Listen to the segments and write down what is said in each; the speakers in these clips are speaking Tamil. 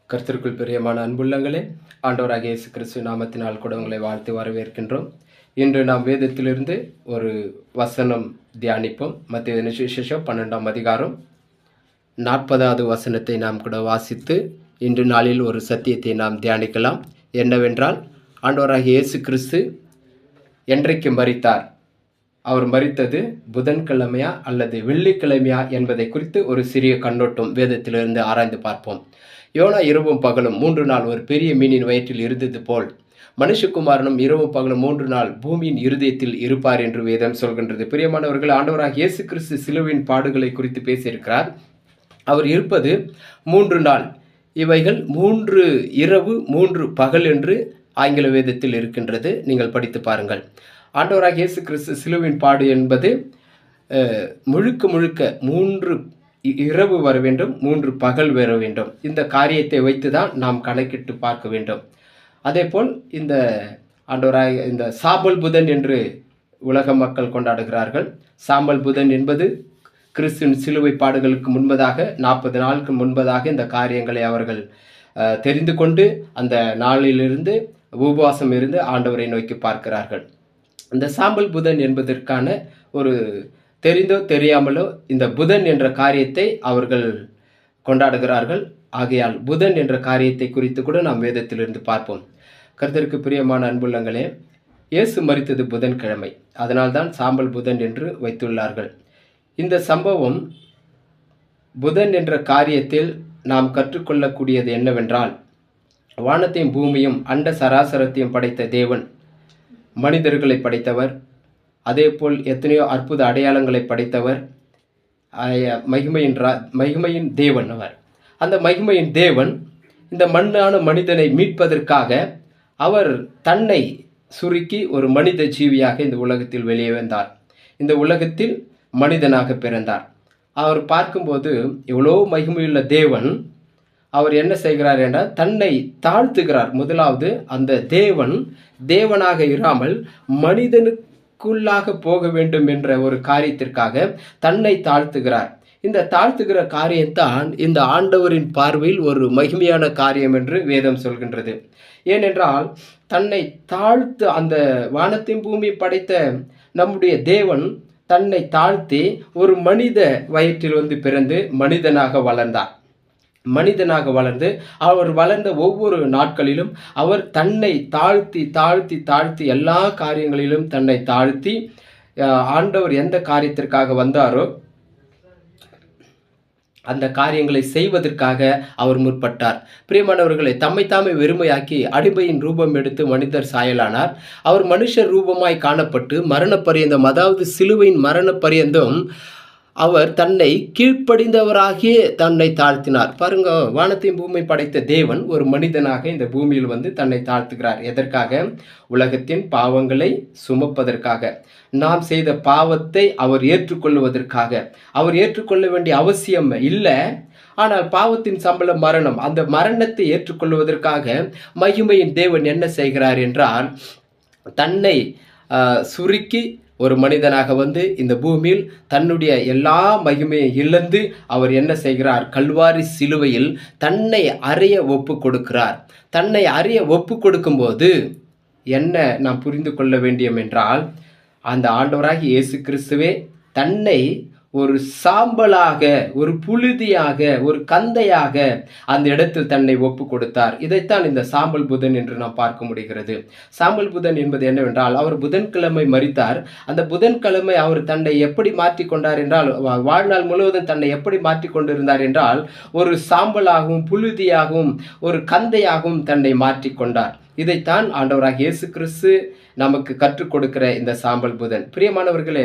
கர்த்தருக்குள் பிரியமான அன்புள்ளங்களே, ஆண்டவராகிய இயேசு கிறிஸ்து நாமத்தினால் கூட உங்களை வாழ்த்து வரவேற்கின்றோம். இன்று நாம் வேதத்திலிருந்து ஒரு வசனம் தியானிப்போம். மத்தேயு சுவிசேஷம் 12ஆம் அதிகாரம் 40வது வசனத்தை நாம் கூட வாசித்து இன்று நாளில் ஒரு சத்தியத்தை நாம் தியானிக்கலாம். என்னவென்றால், ஆண்டவராகிய இயேசு கிறிஸ்து என்றைக்கு மரித்தார், அவர் மரித்தது புதன்கிழமையா அல்லது வெள்ளிக்கிழமையா என்பதை குறித்து ஒரு சிறிய கண்ணோட்டம் வேதத்திலிருந்து ஆராய்ந்து பார்ப்போம். யோனா இரவும் பகலும் 3 நாள் ஒரு பெரிய மீனின் வயிற்றில் இருந்தது போல் மனுஷகுமாரனும் இரவும் பகலும் 3 நாள் பூமியின் இருதயத்தில் இருப்பார் என்று வேதம் சொல்கின்றது. பிரியமானவர்கள், ஆண்டவராகிய இயேசு கிறிஸ்து சிலுவையின் பாடுகளை குறித்து பேசியிருக்கிறார். அவர் இருப்பது 3 நாள். இவைகள் 3 இரவு 3 பகல் என்று ஆங்கில வேதத்தில் இருக்கின்றது. நீங்கள் படித்து பாருங்கள். ஆண்டவராகிய இயேசு கிறிஸ்து சிலுவையின் பாடு என்பது முழுக்க முழுக்க 3 இரவு வர வேண்டும், 3 பகல் வர வேண்டும். இந்த காரியத்தை வைத்து தான் நாம் கணக்கிட்டு பார்க்க வேண்டும். அதேபோல் இந்த ஆண்டவராகிய இந்த சாம்பல் புதன் என்று உலக மக்கள் கொண்டாடுகிறார்கள். சாம்பல் புதன் என்பது கிறிஸ்துவின் சிலுவை பாடுகளுக்கு முன்பதாக 40 நாளுக்கு முன்பதாக இந்த காரியங்களை அவர்கள் தெரிந்து கொண்டு அந்த நாளிலிருந்து உபவாசம் இருந்து ஆண்டவரை நோக்கி பார்க்கிறார்கள். இந்த சாம்பல் புதன் என்பதற்கான ஒரு தெரிந்தோ தெரியாமலோ இந்த புதன் என்ற காரியத்தை அவர்கள் கொண்டாடுகிறார்கள். ஆகையால் புதன் என்ற காரியத்தை குறித்து கூட நாம் வேதத்திலிருந்து பார்ப்போம். கர்த்தருக்கு பிரியமான அன்புள்ளங்களே, இயேசு மரித்தது புதன்கிழமை. அதனால்தான் சாம்பல் புதன் என்று வைத்துள்ளார்கள். இந்த சம்பவம் புதன் என்ற காரியத்தில் நாம் கற்றுக்கொள்ளக்கூடியது என்னவென்றால், வானத்தையும் பூமியும் அண்ட சராசரத்தையும் படைத்த தேவன் மனிதர்களை படைத்தவர். அதேபோல் எத்தனையோ அற்புத அடையாளங்களை படைத்தவர். மகிமையின் தேவன் அவர். அந்த மகிமையின் தேவன் இந்த மண்ணான மனிதனை மீட்பதற்காக அவர் தன்னை சுருக்கி ஒரு மனித ஜீவியாக இந்த உலகத்தில் வெளியே வந்தார். இந்த உலகத்தில் மனிதனாக பிறந்தார். அவர் பார்க்கும்போது எவ்வளோ மகிமையுள்ள தேவன் அவர் என்ன செய்கிறார் என்றால் தன்னை தாழ்த்துகிறார். முதலாவது அந்த தேவன் தேவனாக இராமல் மனிதனுக்குள்ளாக போக வேண்டும் என்ற ஒரு காரியத்திற்காக தன்னை தாழ்த்துகிறார். இந்த தாழ்த்துகிற காரியம்தான் இந்த ஆண்டவரின் பார்வையில் ஒரு மகிமையான காரியம் என்று வேதம் சொல்கின்றது. ஏனென்றால் தன்னை தாழ்த்து அந்த வானத்தின் பூமி படைத்த நம்முடைய தேவன் தன்னை தாழ்த்தி ஒரு மனித வயிற்றில் பிறந்து மனிதனாக வளர்ந்தார். மனிதனாக வளர்ந்து அவர் வளர்ந்த ஒவ்வொரு நாட்களிலும் அவர் தன்னை தாழ்த்தி தாழ்த்தி தாழ்த்தி எல்லா காரியங்களிலும் தன்னை தாழ்த்தி ஆண்டவர் எந்த காரியத்திற்காக வந்தாரோ அந்த காரியங்களை செய்வதற்காக அவர் முற்பட்டார். பிரியமானவர்களை, தம்மைத்தாமே வெறுமையாக்கி அடிமையின் ரூபம் எடுத்து மனிதர் சாயலானார். அவர் மனுஷர் ரூபமாய் காணப்பட்டு மரண பரியந்தம், அதாவது சிலுவையின் மரண பரியந்தம் அவர் தன்னை கீழ்ப்படிந்தவராகிய தன்னை தாழ்த்தினார். பாருங்க, வானத்தையும் பூமி படைத்த தேவன் ஒரு மனிதனாக இந்த பூமியில் தன்னை தாழ்த்துகிறார். எதற்காக? உலகத்தின் பாவங்களை சுமப்பதற்காக. நாம் செய்த பாவத்தை அவர் ஏற்றுக்கொள்வதற்காக. அவர் ஏற்றுக்கொள்ள வேண்டிய அவசியம் இல்லை. ஆனால் பாவத்தின் சம்பளம் மரணம். அந்த மரணத்தை ஏற்றுக்கொள்வதற்காக மகிமையின் தேவன் என்ன செய்கிறார் என்றால், தன்னை சுருக்கி ஒரு மனிதனாக இந்த பூமியில் தன்னுடைய எல்லா மகிமையை இழந்து அவர் என்ன செய்கிறார்? கல்வாரி சிலுவையில் தன்னை அறிய ஒப்பு கொடுக்கிறார். தன்னை அறிய ஒப்பு கொடுக்கும்போது என்ன நாம் புரிந்து கொள்ள வேண்டியம் என்றால், அந்த ஆண்டவராகிய இயேசு கிறிஸ்துவே தன்னை ஒரு சாம்பலாக, ஒரு புழுதியாக, ஒரு கந்தையாக அந்த இடத்தில் தன்னை ஒப்பு கொடுத்தார். இதைத்தான் இந்த சாம்பல் புதன் என்று நாம் பார்க்க முடிகிறது. சாம்பல் புதன் என்பது என்னவென்றால், அவர் புதன்கிழமை மரித்தார். அந்த புதன்கிழமை அவர் தன்னை எப்படி மாற்றிக்கொண்டார் என்றால், வாழ்நாள் முழுவதும் தன்னை எப்படி மாற்றிக்கொண்டிருந்தார் என்றால், ஒரு சாம்பலாகவும் புழுதியாகவும் ஒரு கந்தையாகவும் தன்னை மாற்றிக்கொண்டார். இதைத்தான் ஆண்டவராகிய இயேசு கிறிஸ்து நமக்கு கற்றுக் கொடுக்கிற இந்த சாம்பல் புதன். பிரியமானவர்களே,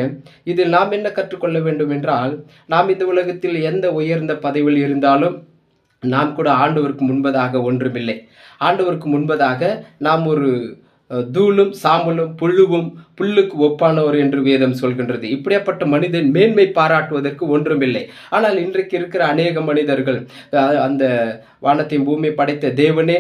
இதில் நாம் என்ன கற்றுக்கொள்ள வேண்டும் என்றால், நாம் இந்த உலகத்தில் எந்த உயர்ந்த பதவியில் இருந்தாலும் நாம் கூட ஆண்டவருக்கு முன்பதாக ஒன்றுமில்லை. ஆண்டவருக்கு முன்பதாக நாம் ஒரு தூளும் சாம்பலும் புழுவும் புல்லுக்கு ஒப்பானவர் என்று வேதம் சொல்கின்றது. இப்படியாப்பட்ட மனிதன் மேன்மை பாராட்டுவதற்கு ஒன்றுமில்லை. ஆனால் இன்றைக்கு இருக்கிற அநேக மனிதர்கள் அந்த வானத்தையும் பூமி படைத்த தேவனே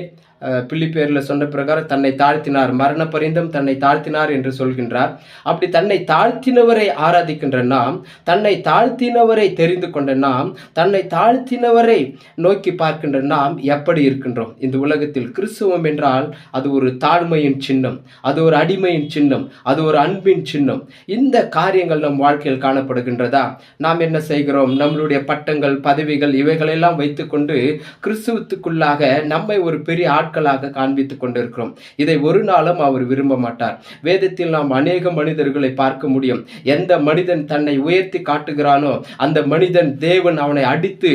பிலிப்பியரில் சொன்ன பிரகாரம் தன்னை தாழ்த்தினார், மரண பரிந்தும் தன்னை தாழ்த்தினார் என்று சொல்கின்றார். அப்படி தன்னை தாழ்த்தினவரை ஆராதிக்கின்ற நாம், தன்னை தாழ்த்தினவரை தெரிந்து கொண்ட நாம், தன்னை தாழ்த்தினவரை நோக்கி பார்க்கின்ற நாம் எப்படி இருக்கின்றோம்? இந்த உலகத்தில் கிறிஸ்துவம் என்றால் அது ஒரு தாழ்மையின் சின்னம், அது ஒரு அடிமையின் சின்னம், அது ஒரு அன்பின் சின்னம். இந்த காரியங்கள் நம் வாழ்க்கையில் காணப்படுகின்றதா? நாம் என்ன செய்கிறோம்? நம்மளுடைய பட்டங்கள், பதவிகள் இவைகளெல்லாம் வைத்துக்கொண்டு கிறிஸ்துவுக்குள்ளாக நம்மை ஒரு பெரிய ஆட்களாக காண்பித்துக் கொண்டிருக்கிறோம். இதை ஒரு நாளும் அவர் விரும்ப மாட்டார். வேதத்தில் நாம் அநேக மனிதர்களை பார்க்க முடியும். எந்த மனிதன் தன்னை உயர்த்தி காட்டுகிறானோ அந்த மனிதன் தேவன் அவனை அடித்து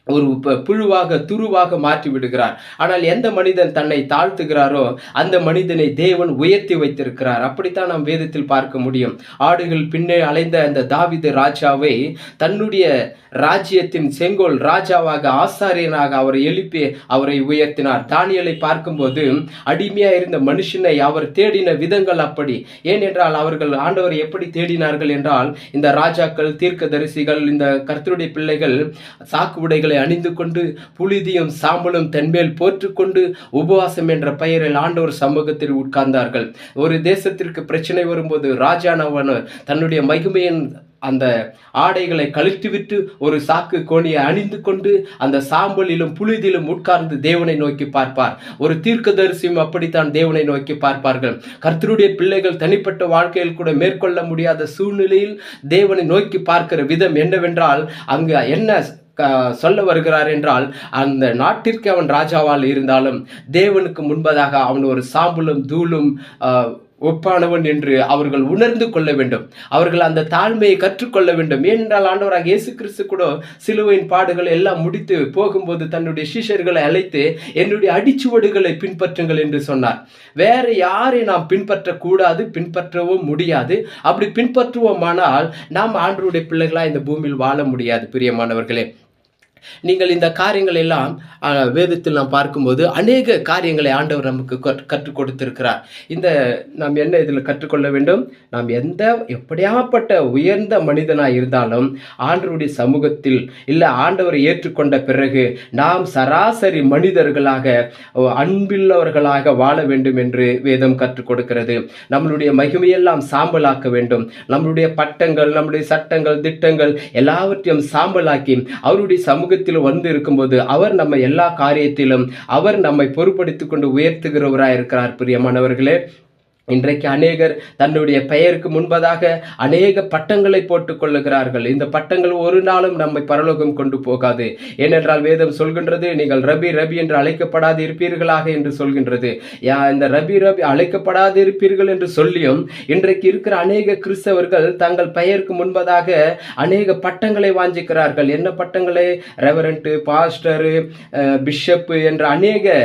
ஒரு புழுவாக துருவாக மாற்றி விடுகிறார். ஆனால் எந்த மனிதன் தன்னை தாழ்த்துகிறாரோ அந்த மனிதனை தேவன் உயர்த்தி வைத்திருக்கிறார். அப்படித்தான் நாம் வேதத்தில் பார்க்க முடியும். ஆடுகள் பின்னே அலைந்த அந்த தாவீது ராஜாவை தன்னுடைய ராஜ்யத்தின் செங்கோல் ராஜாவாக, ஆசாரியனாக அவரை எழுப்பி அவரை உயர்த்தினார். தானியேலை பார்க்கும்போது அடிமையா இருந்த மனுஷனை அவர் தேடின விதங்கள் அப்படி. ஏனென்றால் அவர்கள் ஆண்டவரை எப்படி தேடினார்கள் என்றால், இந்த ராஜாக்கள், தீர்க்கதரிசிகள், இந்த கர்த்தருடைய பிள்ளைகள் சாக்கு உடைகளை அணிந்து கொண்டு புழுதியும் சாம்பலும் தன்மேல் போற்றுக்கொண்டு உபவாசம் என்ற பெயரில் ஆண்டவர் சமூகத்தில் உட்கார்ந்தார்கள். ஒரு தேசத்திற்கு பிரச்சனை வரும்போது ராஜானவன் தன்னுடைய மகிமையின் அந்த ஆடைகளை கழற்றிவிட்டு ஒரு சாக்கு கோணியை அணிந்து கொண்டு அந்த சாம்பலிலும் புழுதியிலும் உட்கார்ந்து தேவனை நோக்கி பார்ப்பார். ஒரு தீர்க்கதரிசியும் அப்படித்தான் தேவனை நோக்கி பார்ப்பார்கள். கர்த்தருடைய பிள்ளைகள் தனிப்பட்ட வாழ்க்கையில் கூட மேற்கொள்ள முடியாத சூழ்நிலையில் தேவனை நோக்கி பார்க்கிற விதம் என்னவென்றால், அங்கு என்ன சொல்ல வருகிறார் என்றால், அந்த நாட்டிற்கு அவன் ராஜாவால் இருந்தாலும் தேவனுக்கு முன்பதாக அவன் ஒரு சாம்பலும் தூளும் ஒப்பானவன் என்று அவர்கள் உணர்ந்து கொள்ள வேண்டும். அவர்கள் அந்த தாழ்மையை கற்றுக்கொள்ள வேண்டும். ஏனென்றால் ஆண்டவராக இயேசு கிறிஸ்து கூட சிலுவையின் பாடுகளை எல்லாம் முடித்து போகும்போது தன்னுடைய சீஷர்களை அழைத்து என்னுடைய அடிச்சுவடுகளை பின்பற்றுங்கள் என்று சொன்னார். வேற யாரை நாம் பின்பற்றக்கூடாது, பின்பற்றவும் முடியாது. அப்படி பின்பற்றுவோமானால் நாம் ஆண்டவருடைய பிள்ளைகளா இந்த பூமியில் வாழ முடியாது. பிரியமானவர்களே, நீங்கள் இந்த காரியங்கள் எல்லாம் வேதத்தில் நாம் பார்க்கும்போது அநேக காரியங்களை ஆண்டவர் நமக்கு கற்றுக் கொடுத்திருக்கிறார். இந்த நாம் என்ன இதில் கற்றுக்கொள்ள வேண்டும்? நாம் எப்படியாப்பட்ட உயர்ந்த மனிதனாக இருந்தாலும் ஆண்டவருடைய சமூகத்தில் இல்லை, ஆண்டவரை ஏற்றுக்கொண்ட பிறகு நாம் சராசரி மனிதர்களாக, அன்புள்ளவர்களாக வாழ வேண்டும் என்று வேதம் கற்றுக் கொடுக்கிறது. நம்மளுடைய மகிமையெல்லாம் சாம்பலாக்க வேண்டும். நம்மளுடைய பட்டங்கள், நம்முடைய சட்டங்கள், திட்டங்கள் எல்லாவற்றையும் சாம்பலாக்கி அவருடைய சமூகத்தில் வந்து இருக்கும்போது அவர் நம்ம எல்லா காரியத்திலும் அவர் நம்மை பொறுப்படுத்திக் கொண்டு உயர்த்துகிறவராய் இருக்கிறார். பிரியமானவர்களே, இன்றைக்கு அநேகர் தன்னுடைய பெயருக்கு முன்பதாக அநேக பட்டங்களை போட்டுக் கொள்ளுகிறார்கள். இந்த பட்டங்கள் ஒரு நாளும் நம்மை பரலோகம் கொண்டு போகாது. ஏனென்றால் வேதம் சொல்கின்றது, நீங்கள் ரபி ரபி என்று அழைக்கப்படாது இருப்பீர்களாக என்று சொல்கின்றது. இந்த ரபி ரபி அழைக்கப்படாது இருப்பீர்கள் என்று சொல்லியும் இன்றைக்கு இருக்கிற அநேக கிறிஸ்தவர்கள் தங்கள் பெயருக்கு முன்பதாக அநேக பட்டங்களை வாஞ்சிக்கிறார்கள். என்ன பட்டங்களை? ரெவரண்ட், பாஸ்டர், பிஷப் என்ற அநேக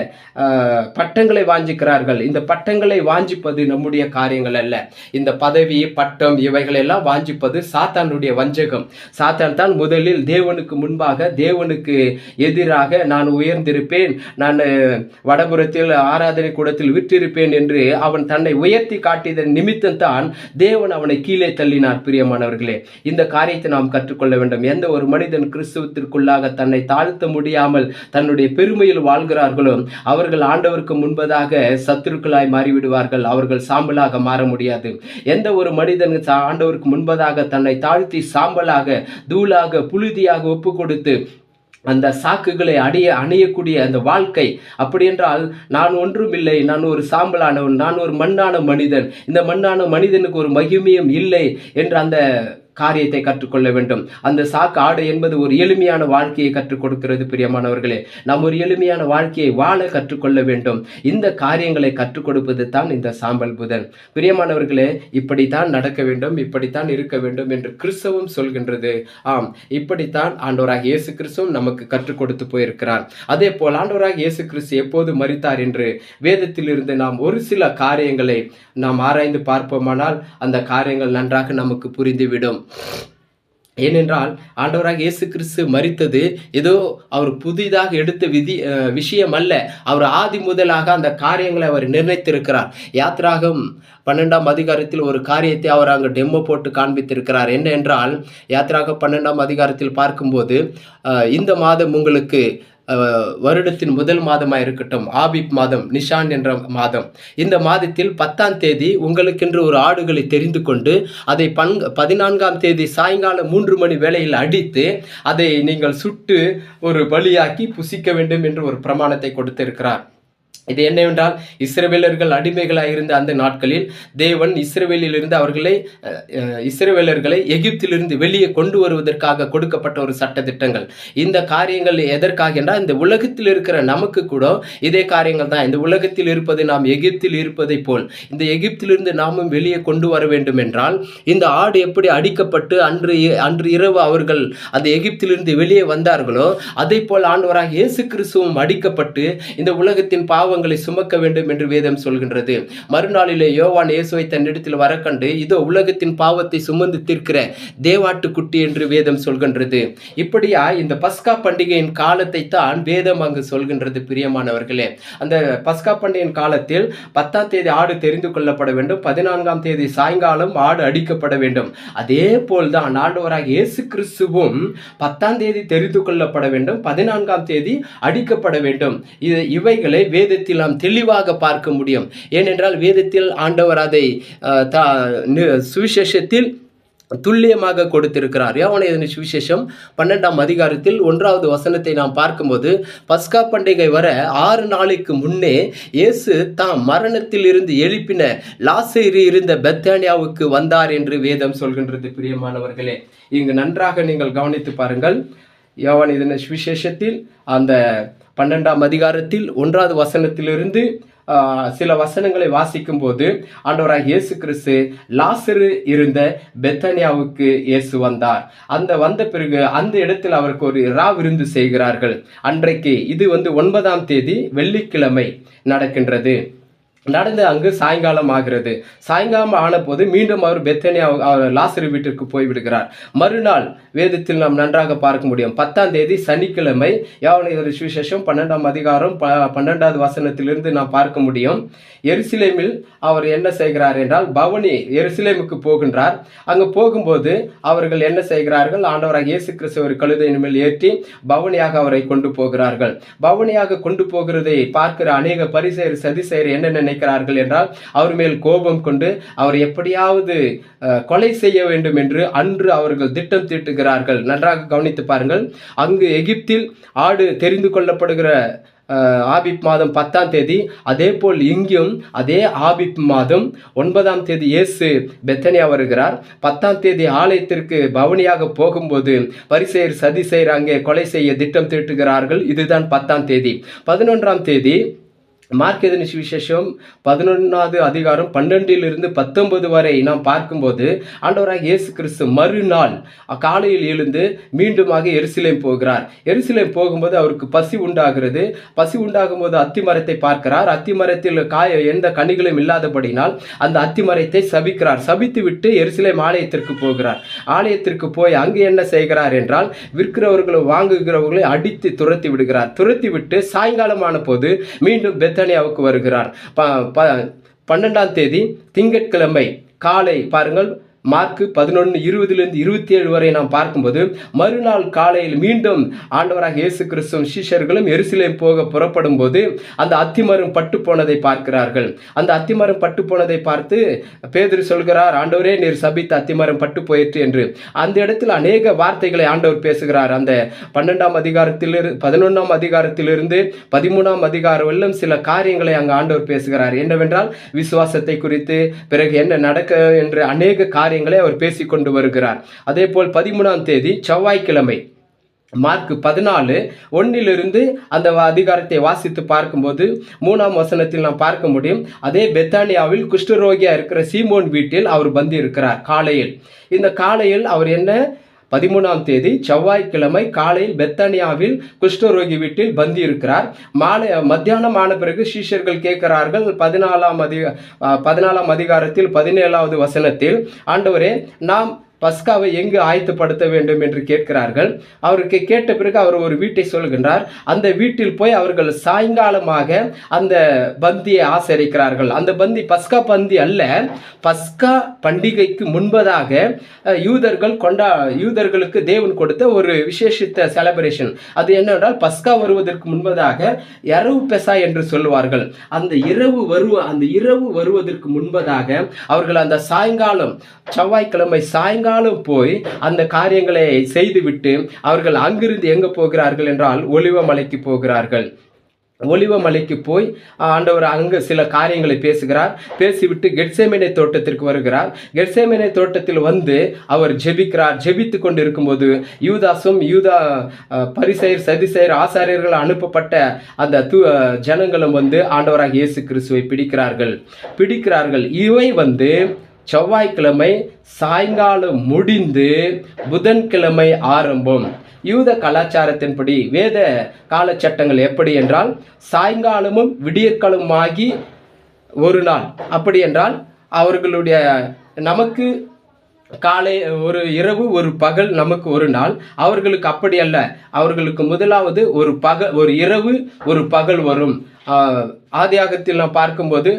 பட்டங்களை வாஞ்சிக்கிறார்கள். இந்த பட்டங்களை வாஞ்சிப்பது நம்முடைய காரியங்கள் அல்ல. இந்த பதவி, பட்டம் இவைகள் எல்லாம் வாஞ்சிப்பது சாத்தானுடைய வஞ்சகம். சாத்தான் தான் முதலில் தேவனுக்கு முன்பாக, தேவனுக்கு எதிராக நான் உயர்ந்திருப்பேன், நான் வடபுறத்தில் ஆராதனை கூடத்தில் விற்றிருப்பேன் என்று அவன் தன்னை உயர்த்தி காட்டியதன் நிமித்தம் தான் தேவன் அவனை கீழே தள்ளினார். பிரியமானவர்களே, இந்த காரியத்தை நாம் கற்றுக்கொள்ள வேண்டும். எந்த ஒரு மனிதன் கிறிஸ்துவத்திற்குள்ளாக தன்னை தாழ்த்த முடியாமல் தன்னுடைய பெருமையில் வாழ்கிறார்களோ அவர்கள் ஆண்டவருக்கு முன்பதாக சத்துருக்களாய் மாறிவிடுவார்கள். அவர்கள் சாம்பலாக மாற முடியாது. எந்த ஒரு மனிதன் ஆண்டவருக்கு முன்பதாக தன்னை தாழ்த்தி சாம்பலாக, தூளாக, புழுதியாக ஒப்பு கொடுத்து அந்த சாக்குகளை அணியக்கூடிய அந்த வாழ்க்கை, அப்படி என்றால் நான் ஒன்றுமில்லை, நான் ஒரு சாம்பலானவன், நான் ஒரு மண்ணான மனிதன், இந்த மண்ணான மனிதனுக்கு ஒரு மகிமையும் இல்லை என்று அந்த காரியத்தை கற்றுக்கொள்ள வேண்டும். அந்த சாக்கு ஆடை என்பது ஒரு எளிமையான வாழ்க்கையை கற்றுக் கொடுக்கிறது. பிரியமானவர்களே, நாம் ஒரு எளிமையான வாழ்க்கையை வாழ கற்றுக்கொள்ள வேண்டும். இந்த காரியங்களை கற்றுக் கொடுப்பது தான் இந்த சாம்பல் புதன். பிரியமானவர்களே, இப்படித்தான் நடக்க வேண்டும், இப்படித்தான் இருக்க வேண்டும் என்று கிறிஸ்தவம் சொல்கின்றது. ஆம், இப்படித்தான் ஆண்டவராக இயேசு கிறிஸ்துவும் நமக்கு கற்றுக் கொடுத்து போயிருக்கிறார். அதே போல் ஆண்டவராக இயேசு கிறிஸ்து எப்போது மரித்தார் என்று வேதத்தில் இருந்து நாம் ஒரு சில காரியங்களை நாம் ஆராய்ந்து பார்ப்போமானால் அந்த காரியங்கள் நன்றாக நமக்கு புரிந்துவிடும். ஏனென்றால் ஆண்டவராக இயேசு கிறிஸ்து மரித்தது ஏதோ அவர் புதிதாக எடுத்த விஷயம் அல்ல. அவர் ஆதி முதலாக அந்த காரியங்களை அவர் நிர்ணயித்திருக்கிறார். யாத்ராகம் 12ஆம் அதிகாரத்தில் ஒரு காரியத்தை அவர் அங்கு டெமோ போட்டு காண்பித்திருக்கிறார். என்ன என்றால், யாத்ராகம் 12ஆம் அதிகாரத்தில் பார்க்கும்போது, இந்த மாதம் உங்களுக்கு வருடத்தின் முதல் மாதமாக இருக்கட்டும், ஆபிப் மாதம், நிஷான் என்ற மாதம், இந்த மாதத்தில் 10ஆம் தேதி உங்களுக்கென்று ஒரு ஆடுகளை தெரிந்து கொண்டு அதை 14ஆம் தேதி சாயங்காலம் 3 மணி வேளையில் அடித்து அதை நீங்கள் சுட்டு ஒரு பலியாக்கி புசிக்க வேண்டும் என்று ஒரு பிரமாணத்தை கொடுத்திருக்கிறார். இது என்னவென்றால், இஸ்ரவேலர்கள் அடிமைகளாக இருந்த அந்த நாட்களில் தேவன் இஸ்ரவேலர்களை எகிப்திலிருந்து வெளியே கொண்டு வருவதற்காக கொடுக்கப்பட்ட ஒரு சட்ட திட்டங்கள். இந்த காரியங்கள் எதற்காக என்றால், இந்த உலகத்தில் இருக்கிற நமக்கு கூட இதே காரியங்கள் தான். இந்த உலகத்தில் இருப்பது நாம் எகிப்தில் இருப்பதை போல் இந்த எகிப்திலிருந்து நாமும் வெளியே கொண்டு வர வேண்டும் என்றால், இந்த ஆடு எப்படி அடிக்கப்பட்டு அன்று இரவு அவர்கள் அந்த எகிப்திலிருந்து வெளியே வந்தார்களோ, அதை போல் ஆண்டவராக இயேசு கிறிஸ்துவும் அடிக்கப்பட்டு இந்த உலகத்தின் பாவங்களை சுமக்க வேண்டும் என்று வேதம் சொல்கின்றது. மறுநாளிலே யோவான் இயேசுவை தன்னிடத்தில் வர கண்டு, இதோ உலகத்தின் பாவத்தை சுமந்து தீர்க்கிற தேவாட்டுக்குட்டி என்று வேதம் சொல்கின்றது. இப்படியா இந்த பஸ்கா பண்டிகையின் காலத்தை தான் வேதம் அங்கு சொல்கின்றது. பிரியமானவர்களே, அந்த பஸ்கா பண்டிகையின் காலத்தில் 10ஆம் தேதி ஆடு தெரிந்து கொள்ளப்பட வேண்டும், 14ஆம் தேதி சாயங்காலம் ஆடு அடிக்கப்பட வேண்டும். அதே போல்தான் ஆண்டவராக இயேசு கிறிஸ்துவும் 10ஆம் தேதி தெரிந்து கொள்ளப்பட வேண்டும், 14ஆம் தேதி அடிக்கப்பட வேண்டும். இவைகளை வேதத்தில் நாம் தெளிவாக பார்க்க முடியும். ஏனென்றால் வேதத்தில் ஆண்டவர் அதை சுவிசேஷத்தில் துல்லியமாக கொடுத்திருக்கிறார். யோவான் எழுதின சுவிசேஷம் 12ஆம் அதிகாரத்தில் 1வது வசனத்தை நாம் பார்க்கும்போது, பஸ்கா பண்டிகை வர 6 நாளைக்கு முன்னே இயேசு தாம் மரணத்தில் இருந்து எழுப்பின லாசரு இருந்த பெத்தானியாவுக்கு வந்தார் என்று வேதம் சொல்கின்றது. பிரியமானவர்களே, இங்கு நன்றாக நீங்கள் கவனித்து பாருங்கள். யோவான் எழுதின சுவிசேஷத்தில் அந்த 12ஆம் அதிகாரத்தில் 1வது வசனத்திலிருந்து சில வசனங்களை வாசிக்கும் போது, ஆண்டவராக இயேசு கிறிஸ்து லாசரு இருந்த பெத்தானியாவுக்கு இயேசு வந்தார். வந்த பிறகு அந்த இடத்தில் அவருக்கு ஒரு விருந்து செய்கிறார்கள். அன்றைக்கு இது 9ஆம் தேதி வெள்ளிக்கிழமை நடக்கின்றது. நடந்து அங்கு சாயங்காலம் ஆகிறது. சாயங்காலம் ஆன போது மீண்டும் அவர் பெத்தானியா லாசரு வீட்டிற்கு போய்விடுகிறார். மறுநாள் வேதத்தில் நாம் நன்றாக பார்க்க முடியும். 10ஆம் தேதி சனிக்கிழமை, யோவான் எழுதின சுவிசேஷம் 12ஆம் அதிகாரம் 12வது வசனத்திலிருந்து நாம் பார்க்க முடியும். எருசலேமில் அவர் என்ன செய்கிறார் என்றால், எருசலேமுக்கு போகின்றார். அங்கு போகும்போது அவர்கள் என்ன செய்கிறார்கள், ஆண்டவராக இயேசு கிறிஸ்து ஒரு கழுதையின் மேல் ஏற்றி பவனியாக அவரை கொண்டு போகிறார்கள். பவனியாக கொண்டு போகிறதை பார்க்கிற அநேக பரிசேயர் சதுசேயர் என்ன நினைக்கிறார்கள் என்றால், அவர் மேல் கோபம் கொண்டு அவர் எப்படியாவது கொலை செய்ய வேண்டும் என்று அன்று அவர்கள் திட்டம் தீட்டுகிறார்கள். நன்றாக கவனித்து பாருங்கள். அங்கு எகிப்தில் ஆடு தெரிந்து கொள்ளப்படுகிற ஆபிப் மாதம் 10ஆம் தேதி, அதே போல் இங்கும் அதே ஆபிப் மாதம் 9ஆம் தேதி இயேசு பெத்தானியா வருகிறார். 10ஆம் தேதி ஆலயத்திற்கு பவனியாக போகும்போது பரிசேயர் சதுசேயர் அங்கே கொலை செய்ய திட்டம் தீட்டுகிறார்கள். இதுதான் 10ஆம் தேதி. 11ஆம் தேதி மார்க் எழுதின சுவிசேஷம் 11வது அதிகாரம் 12லிருந்து 19 வரை நாம் பார்க்கும்போது, ஆண்டவராக இயேசு கிறிஸ்து மறுநாள் காலையில் எழுந்து மீண்டுமாக எருசலேம் போகிறார். எருசலேம் போகும்போது அவருக்கு பசி உண்டாகிறது. பசி உண்டாகும் போது அத்திமரத்தை பார்க்கிறார். அத்திமரத்தில் எந்த கனிகளும் இல்லாதபடினால் அந்த அத்திமரத்தை சபிக்கிறார். சபித்து விட்டு எருசலேம் ஆலயத்திற்கு போகிறார். ஆலயத்திற்கு போய் அங்கு என்ன செய்கிறார் என்றால், விற்கிறவர்களும் வாங்குகிறவர்களை அடித்து துரத்தி விடுகிறார். துரத்தி விட்டு சாயங்காலமான போது மீண்டும் பெத்தானியாவுக்கு வருகிறார். 12ஆம் தேதி திங்கட்கிழமை காலை பாருங்கள், மார்க் 11:20 27 வரை நாம் பார்க்கும்போது, மறுநாள் காலையில் மீண்டும் ஆண்டவராக இயேசு கிறிஸ்துவும் சீஷர்களும் எருசலேம் போக புறப்படும் போது அந்த அத்திமரம் பட்டு போனதை பார்க்கிறார்கள். அந்த அத்திமரம் பட்டு போனதை பார்த்து பேதுரு சொல்கிறார், ஆண்டவரே, நீர் சபித்த அத்திமரம் பட்டு போயிற்று என்று. அந்த இடத்தில் அநேக வார்த்தைகளை ஆண்டவர் பேசுகிறார். அந்த 11ஆம் அதிகாரத்திலிருந்து 13ஆம் அதிகாரம் எல்லாம் சில காரியங்களை அங்கு ஆண்டவர் பேசுகிறார். என்னவென்றால், விசுவாசத்தை குறித்து, பிறகு என்ன நடக்க என்று அநேக காரியங்களை அவர் பேசிக்கொண்டு வருகிறார். அதே போல் 13ஆம் தேதி செவ்வாய்க்கிழமை மார்க் 14:1 அந்த அதிகாரத்தை வாசித்து பார்க்கும்போது 3ஆம் வசனத்தில் நாம் பார்க்க முடியும். அதே பெத்தானியாவில் குஷ்டரோகியா இருக்கிற சீமோன் வீட்டில் அவர் வந்து இருக்கிறார். காலையில் இந்த காலையில் அவர் என்ன 13ஆம் தேதி செவ்வாய்க்கிழமை காலையில் பெத்தானியாவில் குஷ்டரோகி வீட்டில் பந்தி இருக்கிறார். மத்தியானம் ஆன பிறகு சீஷர்கள் கேட்கிறார்கள். 14ஆம் அதிகாரத்தில் 17வது வசனத்தில், ஆண்டவரே, நாம் பஸ்காவை எங்கு ஆயத்தப்படுத்த வேண்டும் என்று கேட்கிறார்கள். அவருக்கு கேட்ட பிறகு அவர் ஒரு வீட்டை சொல்கின்றார். அந்த வீட்டில் போய் அவர்கள் சாயங்காலமாக அந்த பந்தியை ஆசரிக்கிறார்கள். அந்த பந்தி பஸ்கா பந்தி அல்ல, பஸ்கா பண்டிகைக்கு முன்பதாக யூதர்களுக்கு தேவன் கொடுத்த ஒரு விசேஷித்த செலிப்ரேஷன். அது என்னவென்றால் பஸ்கா வருவதற்கு முன்பதாக இரவு பெசா என்று சொல்லுவார்கள். அந்த இரவு வருவதற்கு முன்பதாக அவர்கள் அந்த சாயங்காலம், செவ்வாய்க்கிழமை சாயங்காலம் போய் அந்த காரியங்களை செய்துவிட்டு அவர்கள் அங்கிருந்து எங்க போகிறார்கள் என்றால் ஒலிவ மலைக்கு போகிறார்கள். ஒலிவ மலைக்கு போய் ஆண்டவர் அங்கு சில காரியங்களை பேசுகிறார். பேசிவிட்டு கெத்செமனே தோட்டத்திற்கு வருகிறார். கெத்செமனே தோட்டத்தில் வந்து அவர் ஜெபிக்கிறார். ஜெபித்து கொண்டு இருக்கும்போது யூதா பரிசேயர் சதுசேயர் ஆசாரியர்கள் அனுப்பப்பட்ட அந்த ஜனங்களும் வந்து ஆண்டவராக இயேசு கிறிஸ்துவை பிடிக்கிறார்கள். இவை வந்து செவ்வாய்க்கிழமை சாயங்காலம் முடிந்து புதன்கிழமை ஆரம்பம். யூத கலாச்சாரத்தின்படி வேத காலச்சட்டங்கள் எப்படி என்றால் சாயங்காலமும் விடியற்காலமாகி ஒரு நாள். அப்படி என்றால் அவர்களுடைய நமக்கு காலை ஒரு இரவு ஒரு பகல், நமக்கு ஒரு நாள். அவர்களுக்கு அப்படி அல்ல. அவர்களுக்கு முதலாவது ஒரு இரவு ஒரு பகல் வரும். ஆதியாகத்தில் நாம் பார்க்கும்போது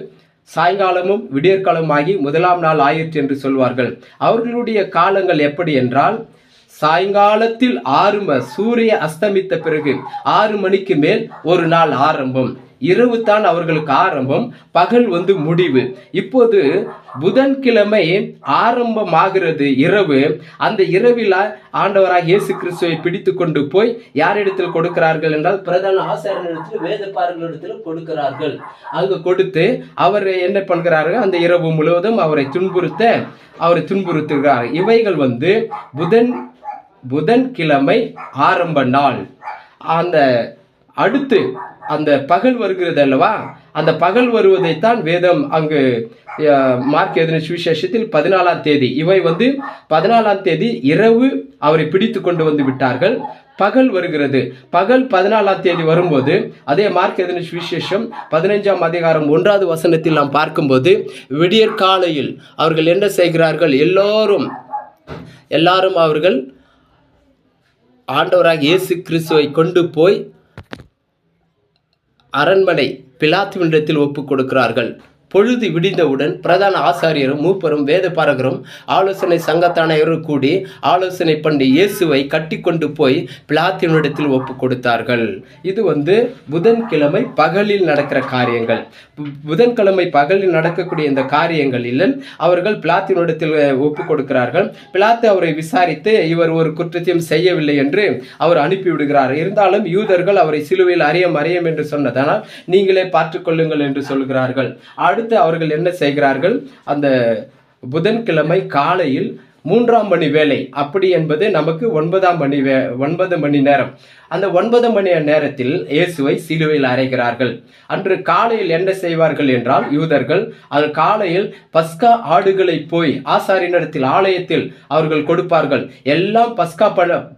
சாயங்காலமும் விடியற்காலமாகி முதலாம் நாள் ஆயிற்று என்று சொல்வார்கள். அவர்களுடைய காலங்கள் எப்படி என்றால் சாயங்காலத்தில் சூரிய அஸ்தமித்த பிறகு 6 மணிக்கு மேல் ஒரு நாள் ஆரம்பம். இரவு தான் அவர்களுக்கு ஆரம்பம், பகல் வந்து முடிவு. இப்போது புதன்கிழமை ஆரம்பமாகிறது இரவு. அந்த இரவில் ஆண்டவராக இயேசு கிறிஸ்துவை பிடித்து கொண்டு போய் யாரிடத்தில் கொடுக்கிறார்கள் என்றால் பிரதான ஆசாரியரிடத்தில் வேதபாரர்களிடத்தில் கொடுக்கிறார்கள். அங்கு கொடுத்து அவர் என்ன பண்ணுகிறார்கள், அந்த இரவு முழுவதும் அவரை துன்புறுத்துகிறார். இவைகள் வந்து புதன்கிழமை ஆரம்ப நாள். அந்த அடுத்து அந்த பகல் வருகிறது அல்லவா, அந்த பகல் வருவதைத்தான் வேதம் அங்கு மார்க் எழுதின சுவிசேஷத்தில் 14ஆம் தேதி, இவை வந்து 14ஆம் தேதி இரவு அவரை பிடித்து கொண்டு வந்து விட்டார்கள். பகல் வருகிறது. பகல் 14ஆம் தேதி வரும்போது அதே மார்க் எழுதின சுவிசேஷம் 15ஆம் அதிகாரம் 1வது வசனத்தில் நாம் பார்க்கும்போது விடியற்காலையில் அவர்கள் என்ன செய்கிறார்கள், எல்லாரும் அவர்கள் ஆண்டவராக இயேசு கிறிஸ்துவை கொண்டு போய் அரண்மனை பிலாத்துவினிடத்தில் ஒப்புக் கொடுக்கிறார்கள். பொழுது விடிந்தவுடன் பிரதான ஆசாரியரும் மூப்பரும் வேதபாரகரும் ஆலோசனை சங்கத்தானையரும் கூடி ஆலோசனை பண்ணி இயேசுவை கட்டி கொண்டு போய் பிலாத்துவினிடத்தில் ஒப்பு கொடுத்தார்கள். இது வந்து புதன்கிழமை பகலில் நடக்கிற காரியங்கள். புதன்கிழமை பகலில் நடக்கக்கூடிய இந்த காரியங்களில் அவர்கள் பிலாத்துவினிடத்தில் ஒப்பு கொடுக்கிறார்கள். பிலாத்து அவரை விசாரித்து இவர் ஒரு குற்றத்தையும் செய்யவில்லை என்று அவர் அனுப்பிவிடுகிறார். இருந்தாலும் யூதர்கள் அவரை சிலுவையில் அறியம் என்று சொன்னதனால் நீங்களே பார்த்துக்கொள்ளுங்கள் என்று சொல்கிறார்கள். அடுத்து அவர்கள் என்ன செய்கிறார்கள், அந்த புதன்கிழமை காலையில் 3ஆம் மணி வேலை, அப்படி என்பது நமக்கு 9 மணி நேரம். அந்த 9 மணி நேரத்தில் இயேசுவை சிலுவையில் அறைகிறார்கள். அன்று காலையில் என்ன செய்வார்கள் என்றால் யூதர்கள் அது காலையில் பஸ்கா ஆடுகளை போய் ஆசாரியனிடத்தில் ஆலயத்தில் அவர்கள் கொடுப்பார்கள். எல்லாம்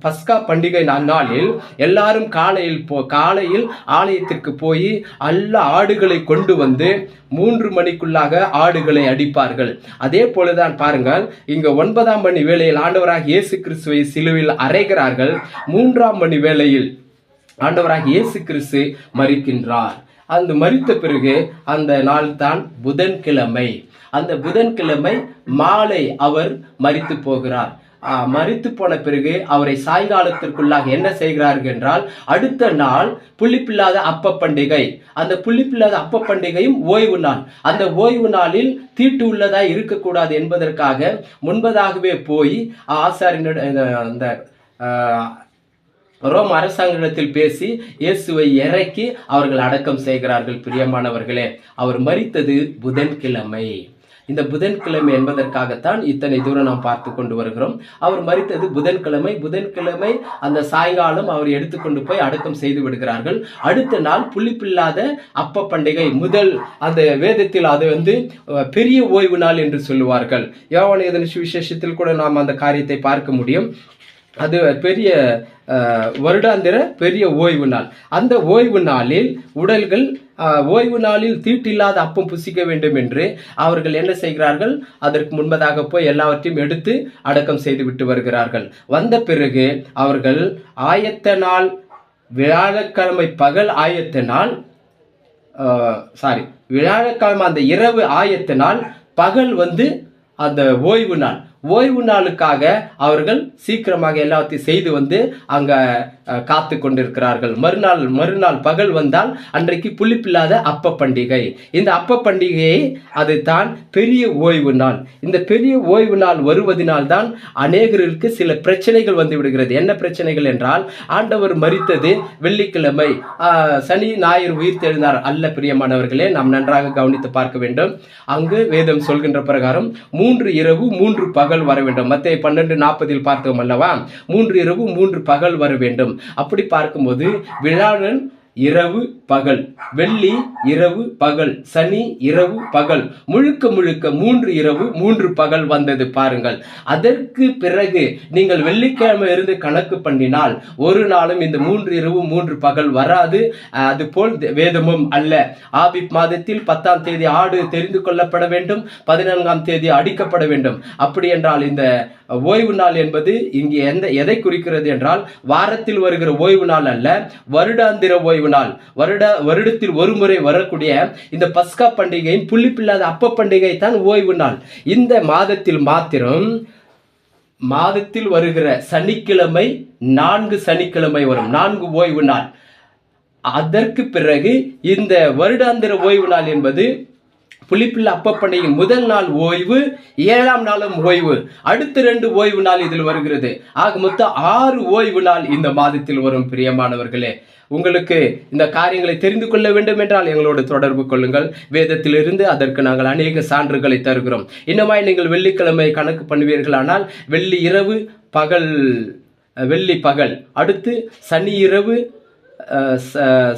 பஸ்கா பண்டிகை நாளில் எல்லாரும் காலையில் ஆலயத்திற்கு போய் எல்லா ஆடுகளை கொண்டு வந்து 3 மணிக்குள்ளாக ஆடுகளை அடிப்பார்கள். அதே போலதான் பாருங்கள், இங்க 9ஆம் மணி வேளையில் ஆண்டவராக இயேசு கிறிஸ்துவை சிலுவையில் அறைகிறார்கள். 3ஆம் மணி வேளையில் ஆண்டவராக இயேசு கிறிஸ்து மரிக்கின்றார். அந்த மரித்த பிறகு அந்த நாள் தான் புதன்கிழமை. அந்த புதன்கிழமை மாலை அவர் மரித்து போகிறார். மரித்து போன பிறகு அவரை சாயங்காலத்திற்குள்ளாக என்ன செய்கிறார்கள் என்றால் அடுத்த நாள் புளிப்பில்லாத அப்ப பண்டிகை. அந்த புளிப்பில்லாத அப்ப பண்டிகையும் ஓய்வு நாள். அந்த ஓய்வு நாளில் தீட்டு உள்ளதா இருக்கக்கூடாது என்பதற்காக முன்பதாகவே போய் அந்த ரோம் அரசாங்கத்தில் பேசி இயேசுவை இறக்கி அவர்கள் அடக்கம் செய்கிறார்கள். பிரியமானவர்களே, அவர் மரித்தது புதன்கிழமை. இந்த புதன்கிழமை என்பதற்காகத்தான் இத்தனை தூரம் நாம் பார்த்து கொண்டு வருகிறோம். அவர் மரித்தது புதன்கிழமை அந்த சாயங்காலம் அவர் எடுத்துக்கொண்டு போய் அடக்கம் செய்து விடுகிறார்கள். அடுத்த நாள் புளிப்பில்லாத அப்ப பண்டிகை. அந்த வேதத்தில் அது வந்து பெரிய ஓய்வு நாள் என்று சொல்லுவார்கள். யோவான் எழுதின சுவிசேஷத்தில் கூட நாம் அந்த காரியத்தை பார்க்க முடியும். அது பெரிய வருடாந்திர பெரிய ஓய்வு நாள். அந்த ஓய்வு நாளில் உடல்கள் ஓய்வு நாளில் தீட்டில்லாத அப்பம் புசிக்க வேண்டும் என்று அவர்கள் என்ன செய்கிறார்கள்? அதற்கு முன்பதாக போய் எல்லாவற்றையும் எடுத்து அடக்கம் செய்து விட்டு வருகிறார்கள். வந்த பிறகு அவர்கள் ஆயத்த நாள், வியாழக்கிழமை பகல் ஆயத்த நாள், வியாழக்கிழமை அந்த இரவு ஆயத்த நாள், பகல் அந்த ஓய்வு நாள். ஓய்வு நாளுக்காக அவர்கள் சீக்கிரமாக எல்லாத்தையும் செய்து அங்க காத்து கொண்டிருக்கிறார்கள். மறுநாள் பகல் வந்தால் அன்றைக்கு புளிப்பில்லாத அப்ப பண்டிகை. இந்த அப்ப பண்டிகையை அது தான் பெரிய ஓய்வு நாள். இந்த பெரிய ஓய்வு நாள் வருவதனால் தான் அநேகருக்கு சில பிரச்சனைகள் வந்து விடுகிறது. என்ன பிரச்சனைகள் என்றால், ஆண்டவர் மரித்தது வெள்ளிக்கிழமை, சனி ஞாயிறு உயிர் தெழுந்தார் அல்ல. பிரியமானவர்களே, நாம் நன்றாக கவனித்து பார்க்க வேண்டும். அங்கு வேதம் சொல்கின்ற பிரகாரம் 3 இரவு 3 பகல் வர வேண்டும். மத்தேயு 12:40 பார்த்தோம் அல்லவா? 3 இரவு 3 பகல் வர வேண்டும். அப்படி பார்க்கும்போது வியாழன் இரவு பகல், வெள்ளி இரவு பகல், சனி இரவு பகல், முழுக்க 3 இரவு 3 பகல் வந்தது பாருங்கள். அதற்கு பிறகு நீங்கள் வெள்ளிக்கிழமை இருந்து கணக்கு பண்ணினால் ஒரு நாளும் இந்த 3 இரவு 3 பகல் வராது. அதுபோல் வேதமும் அல்ல. ஆபிப் மாதத்தில் 10ஆம் தேதி ஆடு தெரிந்து கொள்ளப்பட வேண்டும், 14ஆம் தேதி அடிக்கப்பட வேண்டும். அப்படி என்றால் இந்த ஓய்வு நாள் என்பது இங்கே எதை குறிக்கிறது என்றால், வாரத்தில் வருகிற ஓய்வு நாள் அல்ல, வருடாந்திர ஓய்வு நாள். வருடத்தில் ஒரு முறை வரக்கூடிய இந்த பஸ்கா பண்டிகையின் புளிப்பில்லாத அப்ப பண்டிகை தான் ஓய்வு நாள். இந்த மாதத்தில் வருகிற சனிக்கிழமை 4 சனிக்கிழமை வரும், 4 ஓய்வு நாள். அதற்கு பிறகு இந்த வருடாந்திர ஓய்வு நாள் என்பது புளிப்பில்லா அப்ப பண்டிகையின் முதல் நாள் ஓய்வு, 7ஆம் நாளும் ஓய்வு, அடுத்த 2 ஓய்வு நாள் இதில் வருகிறது. ஆக மொத்தம் 6 ஓய்வு நாள் இந்த மாதத்தில் வரும். பிரியமானவர்களே, உங்களுக்கு இந்த காரியங்களை தெரிந்து கொள்ள வேண்டும் என்றால் எங்களோடு தொடர்பு கொள்ளுங்கள். வேதத்திலிருந்து அதற்கு நாங்கள் அநேக சான்றுகளை தருகிறோம். இன்னமாய் நீங்கள் வெள்ளிக்கிழமை கணக்கு பண்ணுவீர்களானால் வெள்ளி இரவு பகல், வெள்ளி பகல், அடுத்து சனி இரவு,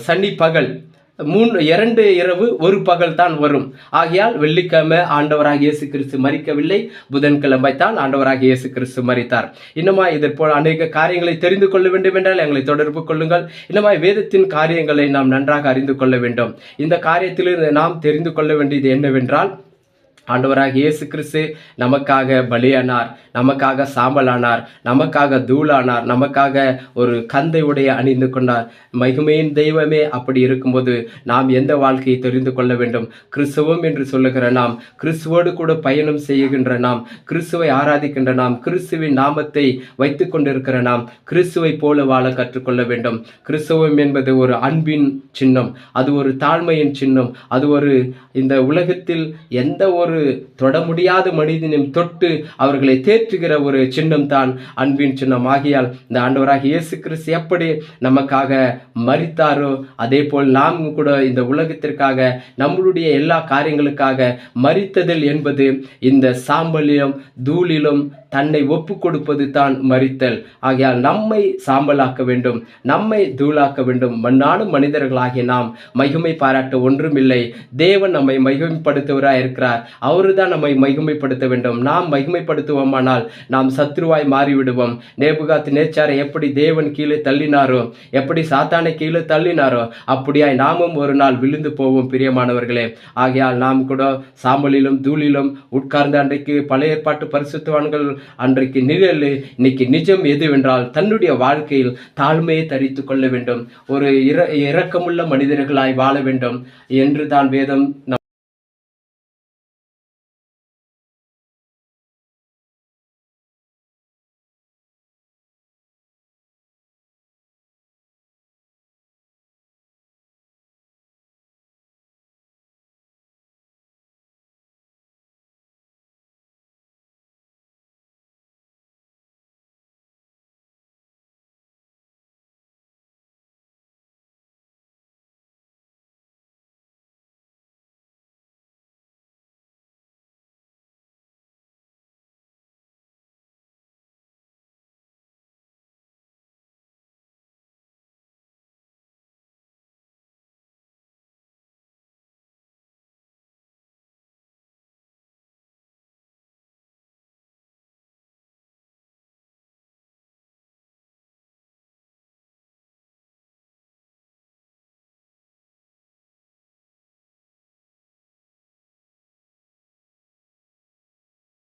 சனி பகல், 2 இரவு 1 பகல் தான் வரும். ஆகையால் வெள்ளிக்கிழமை ஆண்டவராக இயேசு கிறிஸ்து மரிக்கவில்லை, புதன்கிழமை தான் ஆண்டவராக இயேசு கிறிஸ்து மரித்தார். இன்னுமா இதற்போல் அநேக காரியங்களை தெரிந்து கொள்ள வேண்டும் என்றால் எங்களை தொடர்பு கொள்ளுங்கள். இன்னுமா வேதத்தின் காரியங்களை நாம் நன்றாக அறிந்து கொள்ள வேண்டும். இந்த காரியத்திலிருந்து நாம் தெரிந்து கொள்ள வேண்டியது என்னவென்றால், ஆண்டவராக இயேசு கிறிஸ்து நமக்காக பலியானார், நமக்காக சாம்பலானார், நமக்காக தூளானார், நமக்காக ஒரு கந்தை உடைய அணிந்து கொண்டார். மகிமையின் தெய்வமே அப்படி இருக்கும்போது நாம் எந்த வாழ்க்கையை தெரிந்து கொள்ள வேண்டும்? கிறிஸ்துவம் என்று சொல்லுகிற நாம், கிறிஸ்துவோடு கூட பயணம் செய்கின்ற நாம், கிறிஸ்துவை ஆராதிக்கின்ற நாம், கிறிஸ்துவின் நாமத்தை வைத்து கொண்டிருக்கிற நாம் கிறிஸ்துவை போல வாழ கற்றுக்கொள்ள வேண்டும். கிறிஸ்துவம் என்பது ஒரு அன்பின் சின்னம், அது ஒரு தாழ்மையின் சின்னம், அது ஒரு இந்த உலகத்தில் எந்த ஒரு தொட முடியாத மனிதனையும் தொட்டு அவர்களை தேற்றுகிற ஒரு சின்னம் தான் அன்பின் சின்னம். ஆகியால் இந்த ஆண்டவராக இயேசு கிறிஸ்து எப்படி நமக்காக மரித்தாரோ அதே போல் நாம் கூட இந்த உலகத்திற்காக நம்மளுடைய எல்லா காரியங்களுக்காக மரித்ததில் என்பது இந்த சாம்பலிலும் தூளிலும் தன்னை ஒப்பு கொடுப்பது தான் மரித்தல். ஆகையால் நம்மை சாம்பலாக்க வேண்டும், நம்மை தூளாக்க வேண்டும். மண்ணான மனிதர்களாகிய நாம் மகிமை பாராட்ட ஒன்றுமில்லை. தேவன் நம்மை மகிமைப்படுத்துவராய் இருக்கிறார். அவரு தான் நம்மை மகிமைப்படுத்த வேண்டும். நாம் மகிமைப்படுத்துவோமானால் நாம் சத்ருவாய் மாறிவிடுவோம். நேபுகாத் நேச்சாரை எப்படி தேவன் கீழே தள்ளினாரோ, எப்படி சாத்தானை கீழே தள்ளினாரோ, அப்படியாய் நாமும் ஒரு நாள் விழுந்து போவோம். பிரியமானவர்களே, ஆகையால் நாம் கூட சாம்பலிலும் தூளிலும் உட்கார்ந்து அன்றைக்கு பழைய ஏற்பாட்டு பரிசுத்தவான்கள் அன்றைக்கு நிழல், இன்னைக்கு நிஜம் எதுவென்றால் தன்னுடைய வாழ்க்கையில் தாழ்மையை தரித்து கொள்ள வேண்டும், ஒரு இரக்கமுள்ள மனிதர்களாய் வாழ வேண்டும் என்று தான் வேதம்